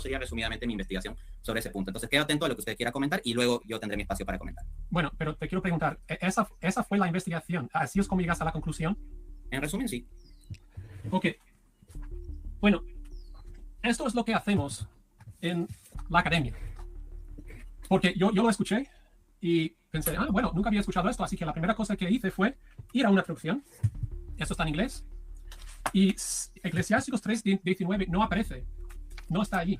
sería resumidamente mi investigación sobre ese punto. Entonces, quedo atento a lo que usted quiera comentar y luego yo tendré mi espacio para comentar. Bueno, pero te quiero preguntar, ¿esa fue la investigación? ¿Así es como llegaste a la conclusión? En resumen, sí. Ok. Bueno, esto es lo que hacemos en la academia. Porque yo lo escuché y pensé, bueno, nunca había escuchado esto, así que la primera cosa que hice fue ir a una traducción. Esto está en inglés. Y Eclesiásticos 3:19 no aparece, no está allí.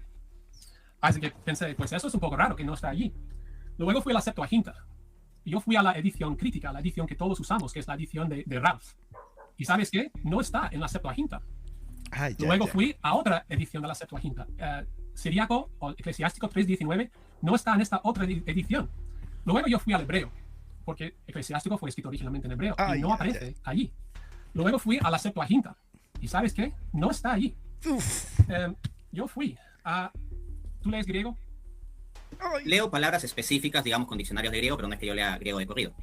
Así que pensé, pues eso es un poco raro que no está allí. Luego fui a la Septuaginta. Y yo fui a la edición crítica, la edición que todos usamos, que es la edición de Ralph. ¿Y sabes qué? No está en la Septuaginta. Luego fui a otra edición de la Septuaginta. Siriaco o Eclesiástico 3:19 no está en esta otra edición. Luego yo fui al hebreo, porque Eclesiástico fue escrito originalmente en hebreo y no aparece allí. Luego fui a la Septuaginta. ¿Y sabes qué? No está allí. Yo fui a... ¿Tú lees griego? Leo palabras específicas, digamos, con diccionarios de griego, pero no es que yo lea griego de corrido.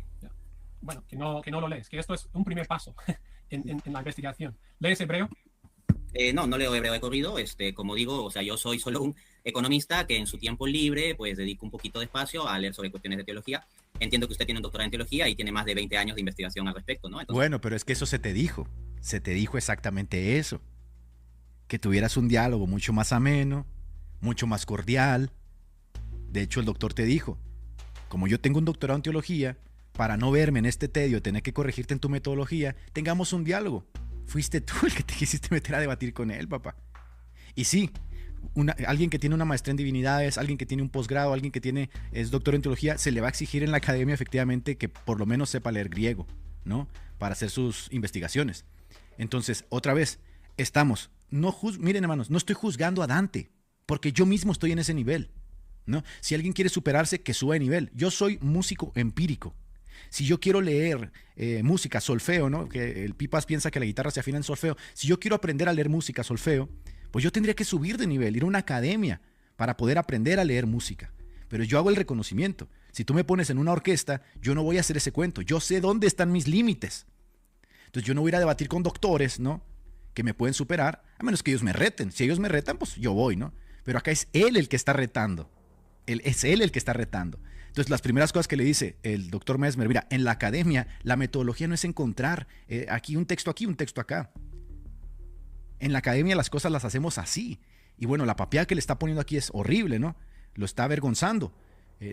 Bueno, que no lo lees, que esto es un primer paso en la investigación. ¿Lees hebreo? No leo hebreo de corrido, como digo, o sea, yo soy solo un economista que en su tiempo libre, pues dedico un poquito de espacio a leer sobre cuestiones de teología. Entiendo que usted tiene un doctorado en teología y tiene más de 20 años de investigación al respecto, ¿no? Entonces, bueno, pero es que eso se te dijo exactamente eso, que tuvieras un diálogo mucho más ameno, mucho más cordial. De hecho, el doctor te dijo, como yo tengo un doctorado en teología, para no verme en este tedio, tener que corregirte en tu metodología, tengamos un diálogo. Fuiste tú el que te quisiste meter a debatir con él, papá. Y sí, alguien que tiene una maestría en divinidades, alguien que tiene un posgrado, alguien que es doctor en teología, se le va a exigir en la academia efectivamente que por lo menos sepa leer griego, ¿no? Para hacer sus investigaciones. Entonces, otra vez, miren hermanos, no estoy juzgando a Dante, porque yo mismo estoy en ese nivel, ¿no? Si alguien quiere superarse, que suba de nivel. Yo soy músico empírico. Si yo quiero leer música, solfeo, ¿no? Que el Pipas piensa que la guitarra se afina en solfeo. Si yo quiero aprender a leer música, solfeo, pues yo tendría que subir de nivel, ir a una academia para poder aprender a leer música. Pero yo hago el reconocimiento. Si tú me pones en una orquesta, yo no voy a hacer ese cuento. Yo sé dónde están mis límites. Entonces yo no voy a ir a debatir con doctores, ¿no? Que me pueden superar, a menos que ellos me reten. Si ellos me retan, pues yo voy, ¿no? Pero acá es él el que está retando. Es él el que está retando. Entonces, las primeras cosas que le dice el doctor Messmer, mira, en la academia la metodología no es encontrar aquí, un texto acá. En la academia las cosas las hacemos así. Y bueno, la papeada que le está poniendo aquí es horrible, ¿no? Lo está avergonzando.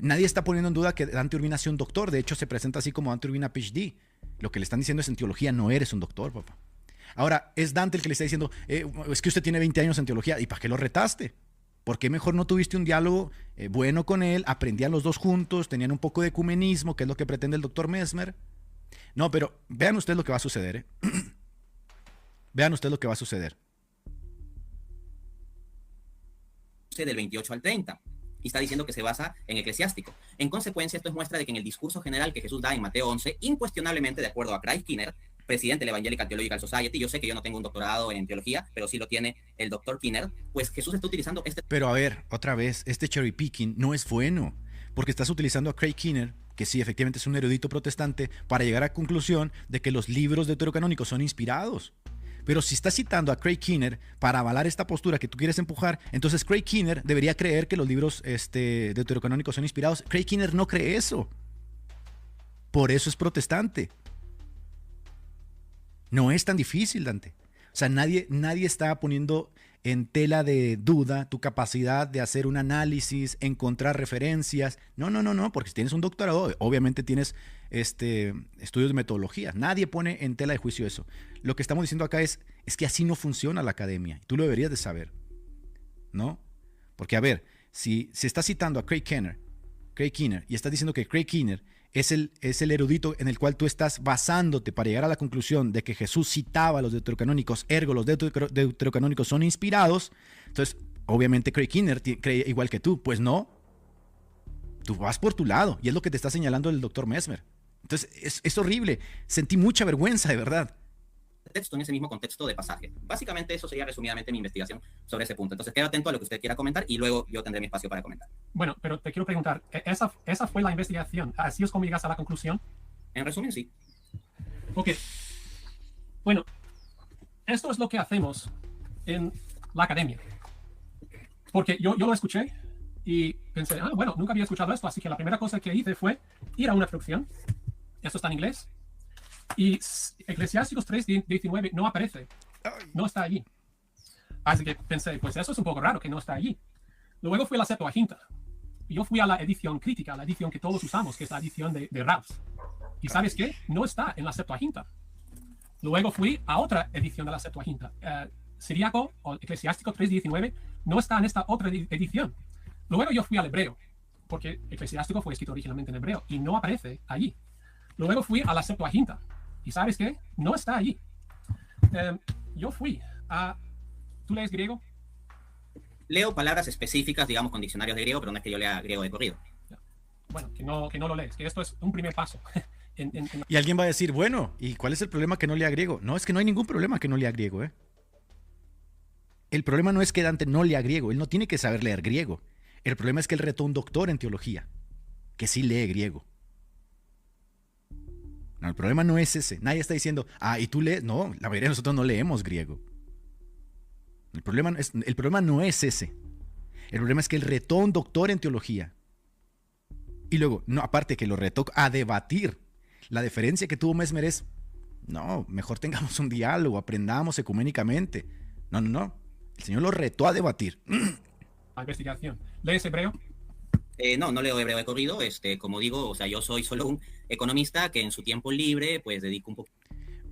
Nadie está poniendo en duda que Dante Urbina sea un doctor. De hecho, se presenta así como Dante Urbina PhD. Lo que le están diciendo es, en teología no eres un doctor, papá. Ahora, es Dante el que le está diciendo, es que usted tiene 20 años en teología. ¿Y para qué lo retaste? ¿Por qué mejor no tuviste un diálogo bueno con él? Aprendían los dos juntos, tenían un poco de ecumenismo, que es lo que pretende el doctor Messmer. No, pero vean ustedes lo que va a suceder. Vean ustedes lo que va a suceder. Del 28 al 30. Y está diciendo que se basa en Eclesiástico. En consecuencia, esto es muestra de que en el discurso general que Jesús da en Mateo 11, incuestionablemente, de acuerdo a Craig Kinner, presidente de la Evangelical Theological Society, yo sé que yo no tengo un doctorado en teología, pero sí lo tiene el doctor Kinner, pues Jesús está utilizando Pero a ver, otra vez, este cherry picking no es bueno, porque estás utilizando a Craig Kinner, que sí, efectivamente es un erudito protestante, para llegar a la conclusión de que los libros deuterocanónicos son inspirados. Pero si estás citando a Craig Kinner para avalar esta postura que tú quieres empujar, entonces Craig Kinner debería creer que los libros deuterocanónicos son inspirados. Craig Kinner no cree eso. Por eso es protestante. No es tan difícil, Dante. O sea, nadie está poniendo en tela de duda tu capacidad de hacer un análisis, encontrar referencias. No, porque si tienes un doctorado, obviamente tienes estudios de metodología. Nadie pone en tela de juicio eso. Lo que estamos diciendo acá es que así no funciona la academia. Tú lo deberías de saber, ¿no? Porque, a ver, si estás citando a Craig Kinner, y estás diciendo que Craig Kinner es el erudito en el cual tú estás basándote para llegar a la conclusión de que Jesús citaba a los deuterocanónicos, ergo los deuterocanónicos son inspirados, entonces obviamente Craig Kinner cree igual que tú. Pues no, tú vas por tu lado y es lo que te está señalando el doctor Messmer. Entonces es horrible, sentí mucha vergüenza, de verdad. Texto en ese mismo contexto de pasaje. Básicamente eso sería resumidamente mi investigación sobre ese punto. Entonces quedo atento a lo que usted quiera comentar y luego yo tendré mi espacio para comentar. Bueno, pero te quiero preguntar, ¿esa fue la investigación? ¿Así es como llegaste a la conclusión? En resumen, sí. Ok. Bueno, esto es lo que hacemos en la academia. Porque yo lo escuché y pensé, bueno, nunca había escuchado esto, así que la primera cosa que hice fue ir a una traducción. Esto está en inglés. Y Eclesiásticos 3:19 no aparece, no está allí. Así que pensé, pues eso es un poco raro que no está allí. Luego fui a la Septuaginta. Yo fui a la edición crítica, la edición que todos usamos, que es la edición de Raus. ¿Y sabes qué? No está en la Septuaginta. Luego fui a otra edición de la Septuaginta. Siríaco o Eclesiástico 3:19 no está en esta otra edición. Luego yo fui al hebreo, porque Eclesiástico fue escrito originalmente en hebreo y no aparece allí. Luego fui a la Septuaginta. ¿Y sabes qué? No está allí. Yo fui a... ¿Tú lees griego? Leo palabras específicas, digamos, con diccionarios de griego, pero no es que yo lea griego de corrido. Bueno, que no lo lees, que esto es un primer paso. Y alguien va a decir, bueno, ¿y cuál es el problema que no lea griego? No, es que no hay ningún problema que no lea griego, ¿eh? El problema no es que Dante no lea griego, él no tiene que saber leer griego. El problema es que él retó a un doctor en teología, que sí lee griego. No, el problema no es ese. Nadie está diciendo, ¿y tú lees? No, la mayoría de nosotros no leemos griego. El problema no es ese. El problema es que él retó a un doctor en teología. Y luego, no, aparte que lo retó a debatir. La diferencia que tuvo Mesmer es, no, mejor tengamos un diálogo, aprendamos ecuménicamente. No. El Señor lo retó a debatir. La investigación. ¿Lees hebreo? No leo hebreo de corrido, como digo, o sea, yo soy solo un economista que en su tiempo libre, pues dedico un poco.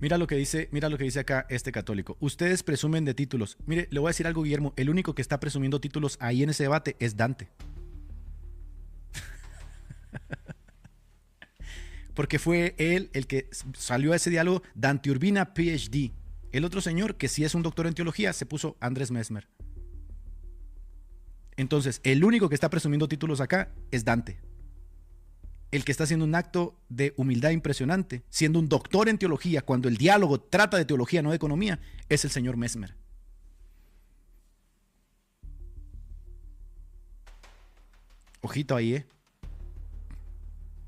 Mira lo que dice acá este católico. Ustedes presumen de títulos. Mire, le voy a decir algo, Guillermo. El único que está presumiendo títulos ahí en ese debate es Dante. Porque fue él el que salió a ese diálogo, Dante Urbina, PhD. El otro señor, que sí es un doctor en teología, se puso Andrés Mesmer. Entonces, el único que está presumiendo títulos acá es Dante. El que está haciendo un acto de humildad impresionante, siendo un doctor en teología, cuando el diálogo trata de teología, no de economía, es el señor Mesmer. Ojito ahí,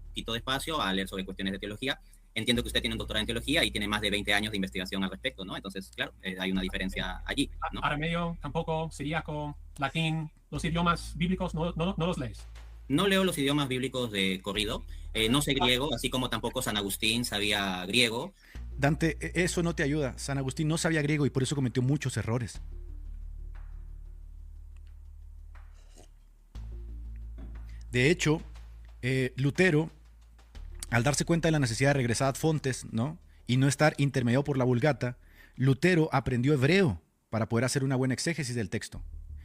poquito de espacio a leer sobre cuestiones de teología. Entiendo que usted tiene un doctorado en teología y tiene más de 20 años de investigación al respecto, ¿no? Entonces, claro, hay una diferencia allí, ¿no? Arameo, tampoco, siríaco, latín, los idiomas bíblicos, no los lees. No leo los idiomas bíblicos de corrido, no sé griego, así como tampoco San Agustín sabía griego. Dante, eso no te ayuda. San Agustín no sabía griego y por eso cometió muchos errores. De hecho, Lutero, al darse cuenta de la necesidad de regresar a Fontes, ¿no?, y no estar intermediado por la Vulgata, Lutero aprendió hebreo para poder hacer una buena exégesis del texto.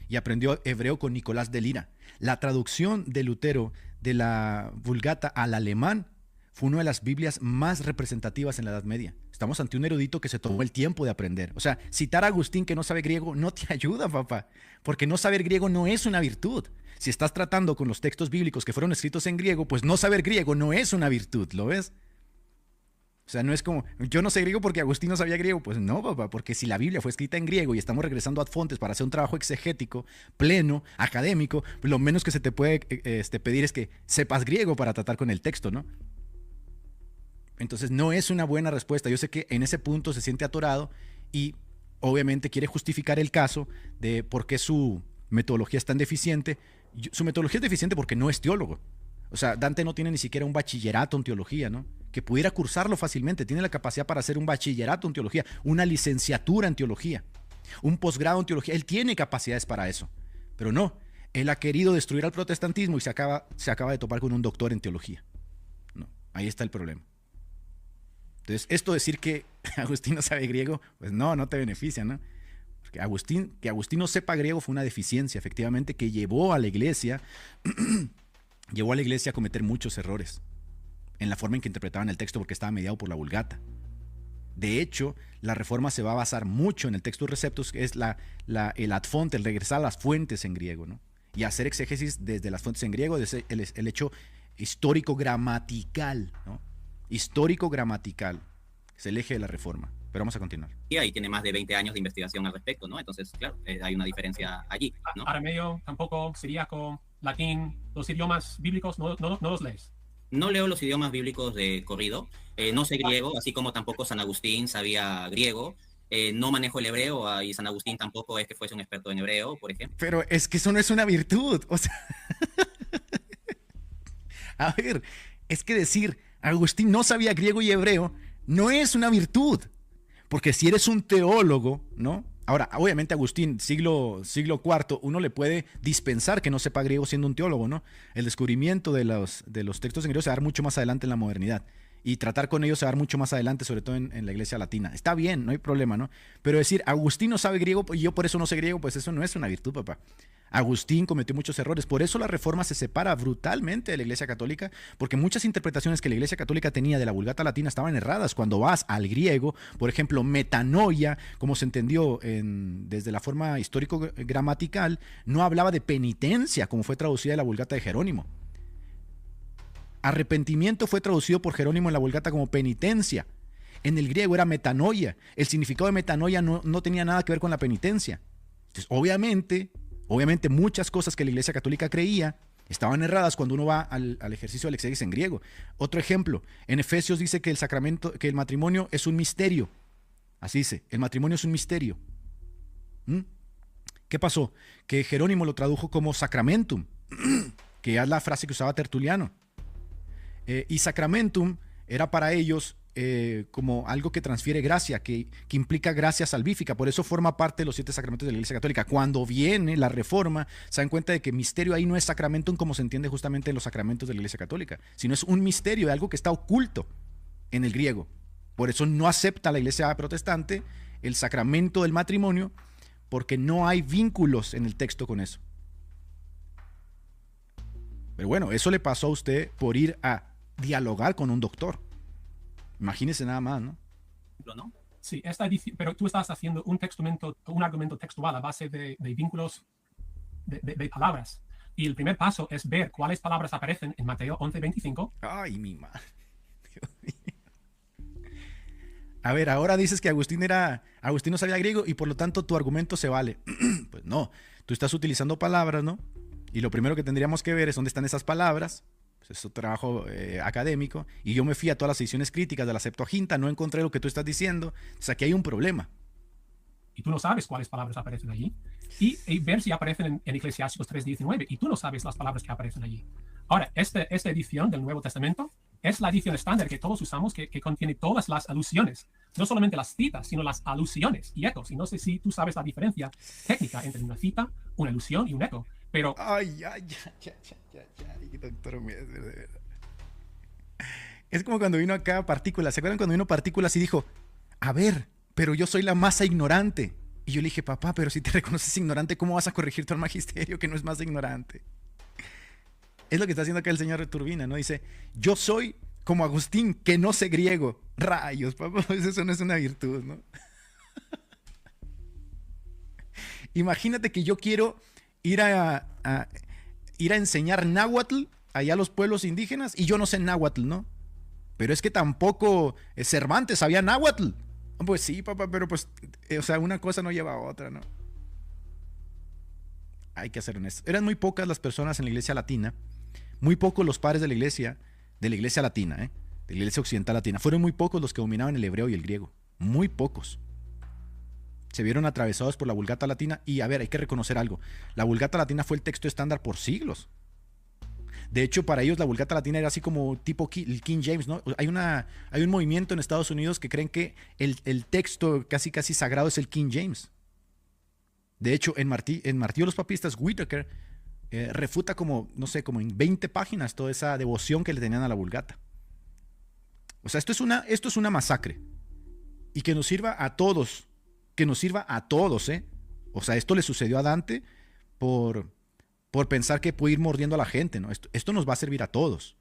Y aprendió hebreo con Nicolás de Lira. La traducción de Lutero de la Vulgata al alemán fue una de las Biblias más representativas en la Edad Media. Estamos ante un erudito que se tomó el tiempo de aprender. O sea, citar a Agustín que no sabe griego no te ayuda, papá, porque no saber griego no es una virtud. Si estás tratando con los textos bíblicos que fueron escritos en griego, pues no saber griego no es una virtud, ¿lo ves? O sea, no es como, yo no sé griego porque Agustín no sabía griego. Pues no, papá, porque si la Biblia fue escrita en griego y estamos regresando a Fontes para hacer un trabajo exegético, pleno, académico, pues lo menos que se te puede pedir es que sepas griego para tratar con el texto, ¿no? Entonces no es una buena respuesta. Yo sé que en ese punto se siente atorado y obviamente quiere justificar el caso de por qué su metodología es tan deficiente. Su metodología es deficiente porque no es teólogo. O sea, Dante no tiene ni siquiera un bachillerato en teología, ¿no?, que pudiera cursarlo fácilmente. Tiene la capacidad para hacer un bachillerato en teología, una licenciatura en teología, un posgrado en teología. Él tiene capacidades para eso, pero no. Él ha querido destruir al protestantismo y se acaba de topar con un doctor en teología. No, ahí está el problema. Entonces, esto decir que Agustín no sabe griego, pues no te beneficia, ¿no? Porque que Agustín no sepa griego fue una deficiencia, efectivamente, que llevó a la iglesia a cometer muchos errores en la forma en que interpretaban el texto porque estaba mediado por la Vulgata. De hecho, la reforma se va a basar mucho en el Textus Receptus, que es el ad fonte, el regresar a las fuentes en griego, ¿no?, y hacer exégesis desde las fuentes en griego, desde el hecho histórico-gramatical, ¿no? Histórico-gramatical, es el eje de la reforma. Pero vamos a continuar. Y ahí tiene más de 20 años de investigación al respecto, ¿no? Entonces, claro, hay una diferencia allí, ¿no? Arameo, tampoco, siríaco, latín, los idiomas bíblicos, no los lees. No leo los idiomas bíblicos de corrido, no sé griego, así como tampoco San Agustín sabía griego. No manejo el hebreo, y San Agustín tampoco es que fuese un experto en hebreo, por ejemplo. Pero es que eso no es una virtud. O sea, a ver, es que decir Agustín no sabía griego y hebreo no es una virtud. Porque si eres un teólogo, ¿no? Ahora, obviamente Agustín, siglo IV, uno le puede dispensar que no sepa griego siendo un teólogo, ¿no? El descubrimiento de los textos en griego se va a dar mucho más adelante en la modernidad. Y tratar con ellos se va a dar mucho más adelante, sobre todo en la iglesia latina. Está bien, no hay problema, ¿no? Pero decir, Agustín no sabe griego y yo por eso no sé griego, pues eso no es una virtud, papá. Agustín cometió muchos errores. Por eso la Reforma se separa brutalmente de la Iglesia Católica, porque muchas interpretaciones que la Iglesia Católica tenía de la Vulgata Latina estaban erradas. Cuando vas al griego, por ejemplo, metanoia, como se entendió desde la forma histórico-gramatical, no hablaba de penitencia, como fue traducida en la Vulgata de Jerónimo. Arrepentimiento fue traducido por Jerónimo en la Vulgata como penitencia. En el griego era metanoia. El significado de metanoia no tenía nada que ver con la penitencia. Entonces, obviamente muchas cosas que la Iglesia Católica creía estaban erradas cuando uno va al ejercicio del exégesis en griego. Otro ejemplo, en Efesios dice que el matrimonio es un misterio. Así dice, el matrimonio es un misterio. ¿Qué pasó? Que Jerónimo lo tradujo como sacramentum, que es la frase que usaba Tertuliano. Y sacramentum era para ellos como algo que transfiere gracia, que implica gracia salvífica. Por eso forma parte de los 7 sacramentos de la Iglesia Católica. Cuando viene la Reforma, se dan cuenta de que misterio ahí no es sacramentum como se entiende justamente en los sacramentos de la Iglesia Católica, sino es un misterio de algo que está oculto en el griego. Por eso no acepta la Iglesia protestante el sacramento del matrimonio, porque no hay vínculos en el texto con eso. Pero bueno, eso le pasó a usted por ir a dialogar con un doctor. Imagínese nada más, ¿no? ¿No? Sí, esta edición, pero tú estás haciendo un argumento textual a base de vínculos de palabras. Y el primer paso es ver cuáles palabras aparecen en Mateo 11:25. Ay, mi madre. Dios mío. A ver, ahora dices que Agustín no sabía griego y por lo tanto tu argumento se vale. Pues no, tú estás utilizando palabras, ¿no? Y lo primero que tendríamos que ver es dónde están esas palabras. Pues es un trabajo académico. Y yo me fui a todas las ediciones críticas de la Septuaginta, no encontré lo que tú estás diciendo. O sea, aquí hay un problema. Y tú no sabes cuáles palabras aparecen allí. Y ver si aparecen en Eclesiásticos 3:19. Y tú no sabes las palabras que aparecen allí. Ahora, esta edición del Nuevo Testamento es la edición estándar que todos usamos, que contiene todas las alusiones. No solamente las citas, sino las alusiones y ecos. Y no sé si tú sabes la diferencia técnica entre una cita, una alusión y un eco. Pero... Ay, doctor Mesmer, de verdad. Es como cuando vino acá Partículas. ¿Se acuerdan cuando vino Partículas y dijo, a ver, pero yo soy la masa ignorante? Y yo le dije, papá, pero si te reconoces ignorante, ¿cómo vas a corregir tú al magisterio que no es masa ignorante? Es lo que está haciendo acá el señor Turbina, ¿no? Dice, yo soy como Agustín, que no sé griego. Rayos, papá, pues eso no es una virtud, ¿no? Imagínate que yo quiero ir a enseñar náhuatl allá a los pueblos indígenas y yo no sé náhuatl, ¿no? Pero es que tampoco Cervantes sabía náhuatl. Pues sí, papá, pero pues, o sea, una cosa no lleva a otra, ¿no? Hay que ser honesto. Eran muy pocas las personas en la iglesia latina, muy pocos los padres de la iglesia latina, de la iglesia occidental latina. Fueron muy pocos los que dominaban el hebreo y el griego. Muy pocos. Se vieron atravesados por la Vulgata Latina y, a ver, hay que reconocer algo. La Vulgata Latina fue el texto estándar por siglos. De hecho, para ellos la Vulgata Latina era así como tipo el King James, ¿no? Hay un movimiento en Estados Unidos que creen que el texto casi sagrado es el King James. De hecho, en Martillo de los Papistas, Whitaker refuta como en 20 páginas toda esa devoción que le tenían a la Vulgata. O sea, esto es una masacre. Y que nos sirva a todos. O sea, esto le sucedió a Dante por pensar que puede ir mordiendo a la gente, ¿no? Esto nos va a servir a todos.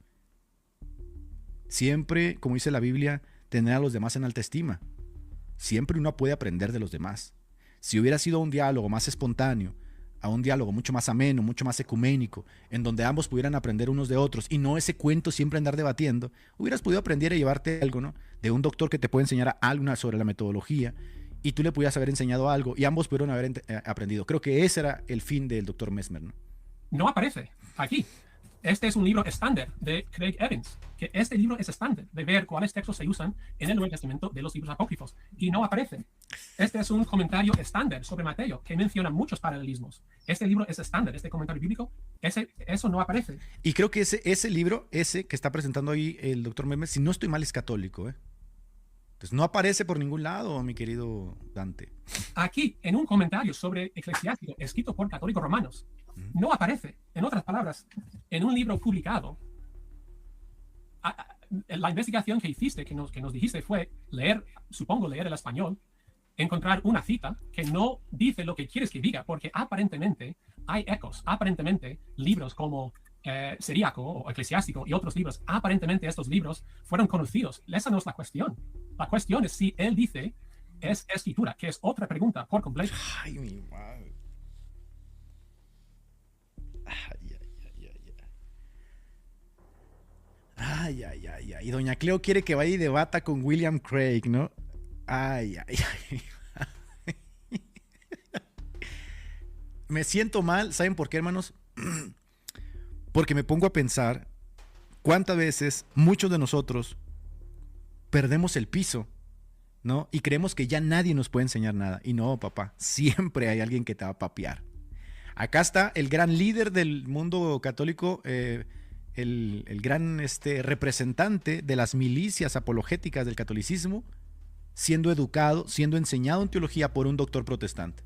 Siempre, como dice la Biblia, tener a los demás en alta estima. Siempre uno puede aprender de los demás. Si hubiera sido un diálogo más espontáneo, a un diálogo mucho más ameno, mucho más ecuménico, en donde ambos pudieran aprender unos de otros y no ese cuento siempre andar debatiendo, hubieras podido aprender a llevarte algo, ¿no? De un doctor que te puede enseñar algo sobre la metodología y tú le pudieras haber enseñado algo y ambos pudieron haber aprendido. Creo que ese era el fin del doctor Mesmer, ¿no? No aparece aquí. este es un libro estándar de Craig Evans, que este libro es estándar de ver cuáles textos se usan en el Nuevo Testamento de los libros apócrifos y no aparece. Este es un comentario estándar sobre Mateo que menciona muchos paralelismos. Este libro es estándar, este comentario bíblico, eso no aparece. Y creo que ese libro, ese que está presentando ahí el doctor Memes, si no estoy mal, es católico, ¿eh? Entonces no aparece por ningún lado, mi querido Dante. Aquí, en un comentario sobre Eclesiástico, escrito por católicos romanos, no aparece. En otras palabras, en un libro publicado, la investigación que hiciste, que nos dijiste, fue leer el español, encontrar una cita que no dice lo que quieres que diga, porque aparentemente hay ecos, aparentemente libros como Siriaco o Eclesiástico y otros libros, aparentemente estos libros fueron conocidos. Esa no es la cuestión. La cuestión es si él dice es escritura, que es otra pregunta por completo. Ay, mi madre. Ay. Y doña Cleo quiere que vaya y debata con William Craig, ¿no? Ay. Me siento mal, ¿saben por qué, hermanos? Porque me pongo a pensar cuántas veces muchos de nosotros perdemos el piso, ¿no? Y creemos que ya nadie nos puede enseñar nada. Y no, papá, siempre hay alguien que te va a papear. Acá está el gran líder del mundo católico, el gran representante de las milicias apologéticas del catolicismo, siendo educado, siendo enseñado en teología por un doctor protestante.